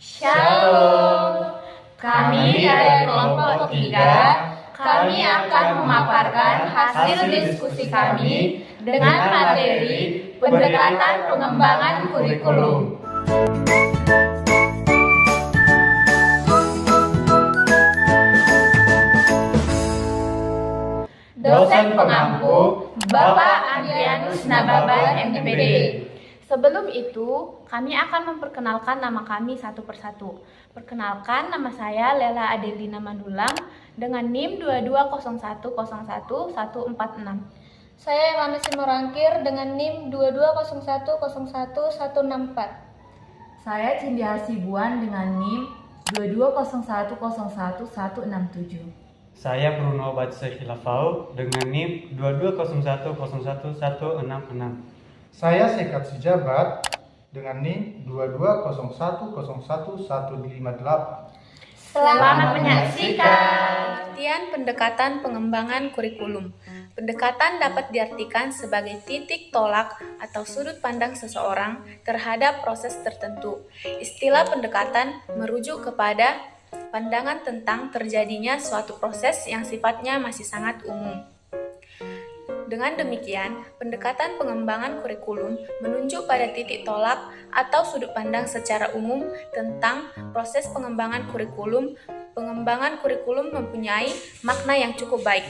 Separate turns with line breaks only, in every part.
Shalom, kami dari kelompok 3, kami akan memaparkan hasil diskusi kami dengan materi pendekatan pengembangan kurikulum. Dosen pengampu, Bapak Andrianus Nababan, MPD. Sebelum itu, kami akan memperkenalkan nama kami satu persatu. Perkenalkan, nama saya Lela Adelina Mandulang dengan NIM 2201011146.
Saya Yohanes Simorangkir dengan NIM 2201011164.
Saya Cindy Hasibuan dengan NIM 2201011167.
Saya Bruno Batsek Hilafau dengan NIM 2201011166.
Saya Sekat Sijabat dengan NIM 2201011158.
Selamat menyaksikan.
Pengertian pendekatan pengembangan kurikulum. Pendekatan dapat diartikan sebagai titik tolak atau sudut pandang seseorang terhadap proses tertentu. Istilah pendekatan merujuk kepada pandangan tentang terjadinya suatu proses yang sifatnya masih sangat umum. Dengan demikian, pendekatan pengembangan kurikulum menunjuk pada titik tolak atau sudut pandang secara umum tentang proses pengembangan kurikulum. Pengembangan kurikulum mempunyai makna yang cukup baik.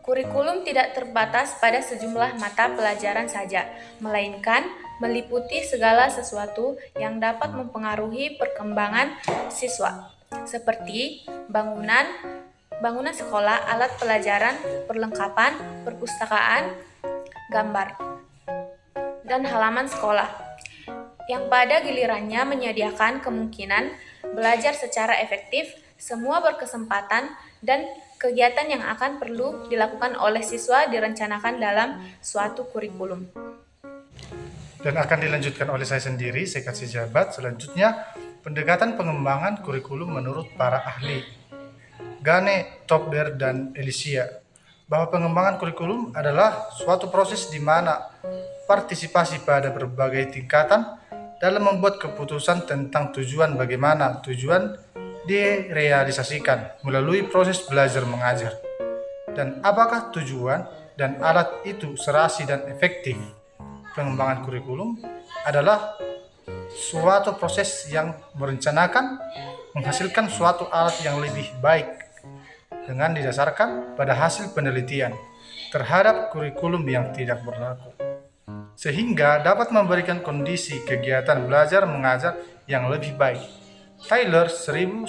Kurikulum tidak terbatas pada sejumlah mata pelajaran saja, melainkan meliputi segala sesuatu yang dapat mempengaruhi perkembangan siswa, seperti bangunan sekolah, alat pelajaran, perlengkapan, perpustakaan, gambar, dan halaman sekolah, yang pada gilirannya menyediakan kemungkinan belajar secara efektif, semua berkesempatan, dan kegiatan yang akan perlu dilakukan oleh siswa direncanakan dalam suatu kurikulum.
Dan akan dilanjutkan oleh saya sendiri, Sekat Sijabat. Selanjutnya, pendekatan pengembangan kurikulum menurut para ahli Gane, Topber, dan Elysia, bahwa pengembangan kurikulum adalah suatu proses di mana partisipasi pada berbagai tingkatan dalam membuat keputusan tentang tujuan bagaimana tujuan direalisasikan melalui proses belajar mengajar, dan apakah tujuan dan alat itu serasi dan efektif. Pengembangan kurikulum adalah suatu proses yang merencanakan menghasilkan suatu alat yang lebih baik dengan didasarkan pada hasil penelitian terhadap kurikulum yang tidak berlaku, sehingga dapat memberikan kondisi kegiatan belajar mengajar yang lebih baik. Taylor 1970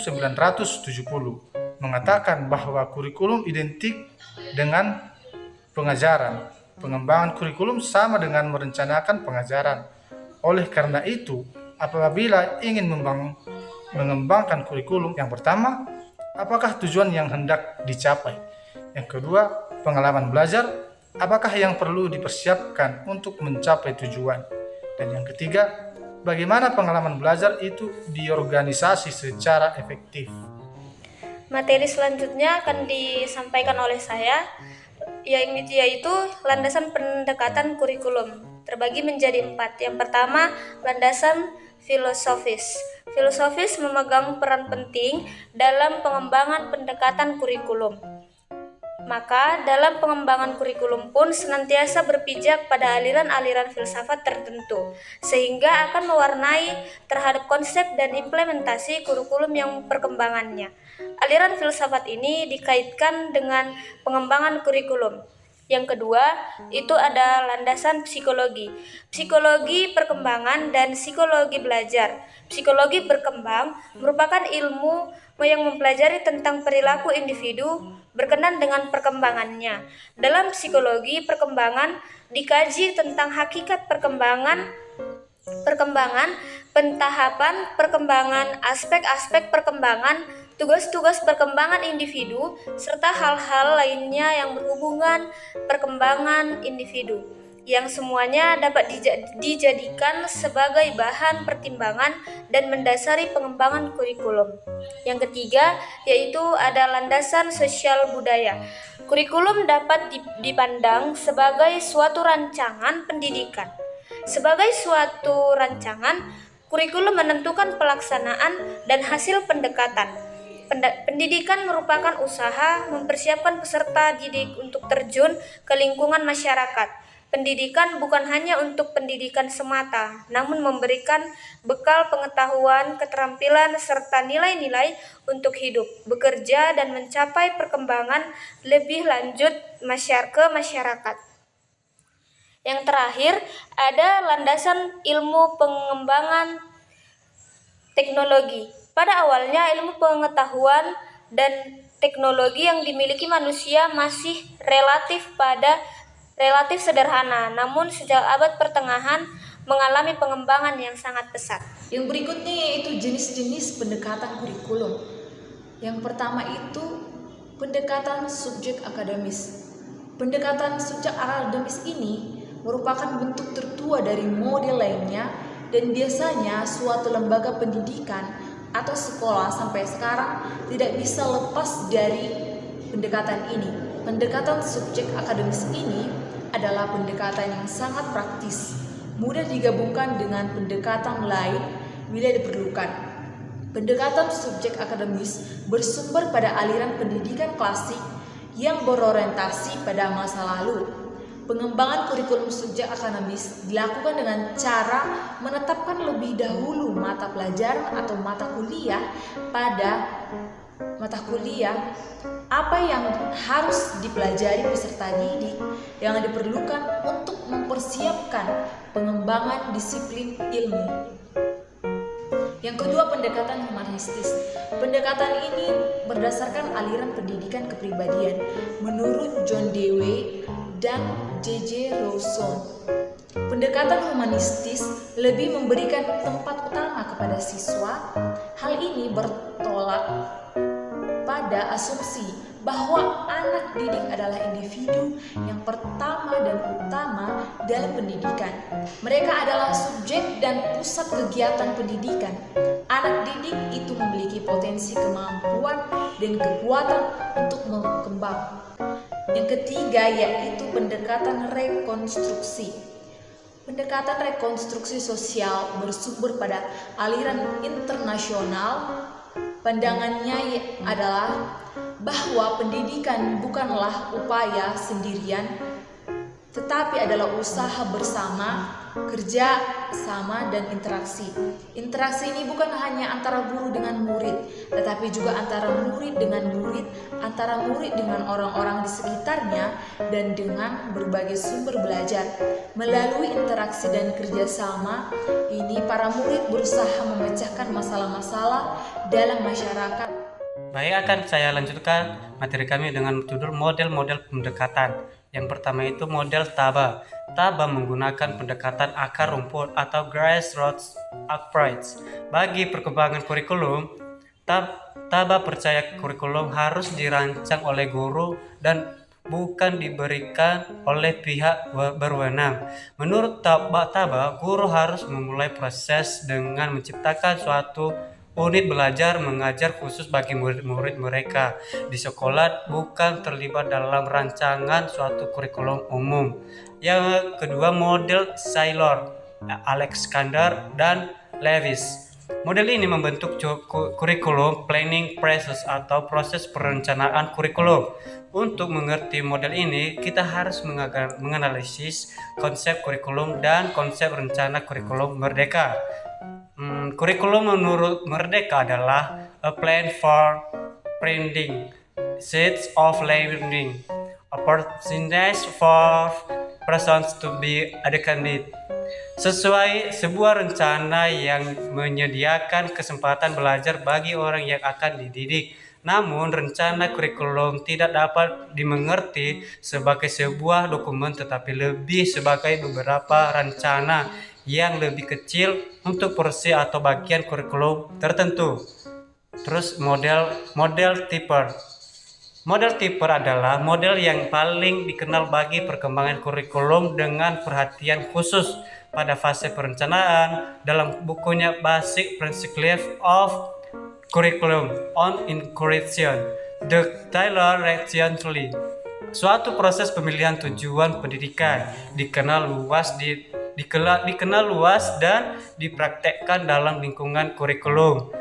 mengatakan bahwa kurikulum identik dengan pengajaran. Pengembangan kurikulum sama dengan merencanakan pengajaran. Oleh karena itu, apabila ingin mengembangkan kurikulum, yang pertama, apakah tujuan yang hendak dicapai? Yang kedua, pengalaman belajar, apakah yang perlu dipersiapkan untuk mencapai tujuan? Dan yang ketiga, bagaimana pengalaman belajar itu diorganisasi secara efektif?
Materi selanjutnya akan disampaikan oleh saya, yaitu landasan pendekatan kurikulum. Terbagi menjadi 4. Yang pertama, landasan filosofis. Filosofis memegang peran penting dalam pengembangan pendekatan kurikulum. Maka, dalam pengembangan kurikulum pun senantiasa berpijak pada aliran-aliran filsafat tertentu, sehingga akan mewarnai terhadap konsep dan implementasi kurikulum yang perkembangannya. Aliran filsafat ini dikaitkan dengan pengembangan kurikulum. Yang kedua, itu ada landasan psikologi. Psikologi perkembangan dan psikologi belajar. Psikologi berkembang merupakan ilmu yang mempelajari tentang perilaku individu berkenan dengan perkembangannya. Dalam psikologi perkembangan dikaji tentang hakikat perkembangan, pentahapan perkembangan, aspek-aspek perkembangan, tugas-tugas perkembangan individu, serta hal-hal lainnya yang berhubungan perkembangan individu, yang semuanya dapat dijadikan sebagai bahan pertimbangan dan mendasari pengembangan kurikulum. Yang ketiga, yaitu ada landasan sosial budaya. Kurikulum dapat dipandang sebagai suatu rancangan pendidikan. Sebagai suatu rancangan, Kurikulum menentukan pelaksanaan dan hasil pendekatan. Pendidikan merupakan usaha mempersiapkan peserta didik untuk terjun ke lingkungan masyarakat. Pendidikan bukan hanya untuk pendidikan semata, namun memberikan bekal pengetahuan, keterampilan, serta nilai-nilai untuk hidup, bekerja, dan mencapai perkembangan lebih lanjut ke masyarakat. Yang terakhir, ada landasan ilmu pengembangan teknologi. Pada awalnya, ilmu pengetahuan dan teknologi yang dimiliki manusia masih relatif sederhana, namun sejak abad pertengahan mengalami pengembangan yang sangat pesat.
Yang berikutnya yaitu jenis-jenis pendekatan kurikulum. Yang pertama itu pendekatan subjek akademis. Pendekatan subjek akademis ini merupakan bentuk tertua dari model lainnya dan biasanya suatu lembaga pendidikan atau sekolah sampai sekarang tidak bisa lepas dari pendekatan ini. Pendekatan subjek akademis ini adalah pendekatan yang sangat praktis, mudah digabungkan dengan pendekatan lain bila diperlukan. Pendekatan subjek akademis bersumber pada aliran pendidikan klasik yang berorientasi pada masa lalu. Pengembangan kurikulum subjek akademis dilakukan dengan cara menetapkan lebih dahulu mata pelajaran atau mata kuliah apa yang harus dipelajari peserta didik yang diperlukan untuk mempersiapkan pengembangan disiplin ilmu. Yang kedua, pendekatan humanistis. Pendekatan ini berdasarkan aliran pendidikan kepribadian menurut John Dewey dan J.J. Rawson. Pendekatan humanistis lebih memberikan tempat utama kepada siswa. Hal ini bertolak pada asumsi bahwa anak didik adalah individu yang pertama dan utama dalam pendidikan. Mereka adalah subjek dan pusat kegiatan pendidikan. Anak didik itu memiliki potensi kemampuan dan kekuatan untuk berkembang. Yang ketiga yaitu pendekatan rekonstruksi. Pendekatan rekonstruksi sosial bersumber pada aliran internasional. Pandangannya adalah bahwa pendidikan bukanlah upaya sendirian, tetapi adalah usaha bersama, kerja sama, dan interaksi. Interaksi ini bukan hanya antara guru dengan murid, tetapi juga antara murid dengan murid, antara murid dengan orang-orang di sekitarnya, dan dengan berbagai sumber belajar. Melalui interaksi dan kerjasama ini, para murid berusaha memecahkan masalah-masalah dalam masyarakat.
Baik, akan saya lanjutkan materi kami dengan judul model-model pendekatan. Yang pertama itu model TABA. TABA menggunakan pendekatan akar rumput atau grassroots approach. Bagi perkembangan kurikulum, TABA percaya kurikulum harus dirancang oleh guru dan bukan diberikan oleh pihak berwenang. Menurut TABA, guru harus memulai proses dengan menciptakan suatu unit belajar mengajar khusus bagi murid-murid mereka di sekolah, bukan terlibat dalam rancangan suatu kurikulum umum. Yang kedua, model Saylor, Alexander, dan Lewis. Model ini membentuk kurikulum planning process atau proses perencanaan kurikulum. Untuk mengerti model ini, kita harus menganalisis konsep kurikulum dan konsep rencana kurikulum merdeka. Kurikulum menurut Merdeka adalah a plan for branding, seeds of learning, opportunities for persons to be educated. Sebuah rencana yang menyediakan kesempatan belajar bagi orang yang akan dididik. Namun, rencana kurikulum tidak dapat dimengerti sebagai sebuah dokumen, tetapi lebih sebagai beberapa rencana yang lebih kecil untuk porsi atau bagian kurikulum tertentu. Terus model Tipper. Model Tipper adalah model yang paling dikenal bagi perkembangan kurikulum dengan perhatian khusus pada fase perencanaan. Dalam bukunya Basic Principles of Curriculum on Incorporation, The Taylor recently. Suatu proses pemilihan tujuan pendidikan dikenal luas di dikenal luas dan dipraktekkan dalam lingkungan kurikulum.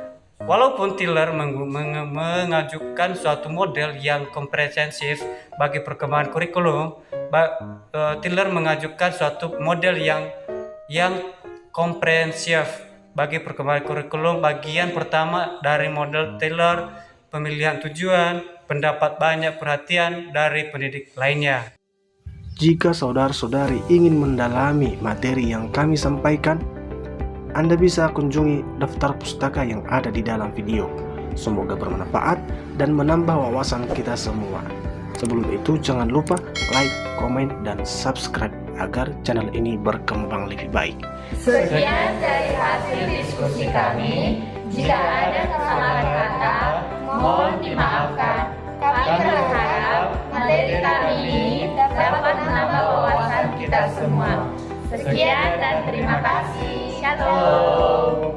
Walaupun Tiller mengajukan suatu model yang komprehensif bagi perkembangan kurikulum, Tiller mengajukan suatu model yang komprehensif bagi perkembangan kurikulum. Bagian pertama dari model Tiller, pemilihan tujuan, pendapat banyak perhatian dari pendidik lainnya.
Jika saudara-saudari ingin mendalami materi yang kami sampaikan, Anda bisa kunjungi daftar pustaka yang ada di dalam video. Semoga bermanfaat dan menambah wawasan kita semua. Sebelum itu jangan lupa like, komen, dan subscribe agar channel ini berkembang lebih baik.
Sekian dari hasil diskusi kami. Jika ada kesalahan kata, mohon dimaafkan. Kami berharap materi kami ini dapat menambah wawasan kita semua. Sekian dan terima kasih. Shalom.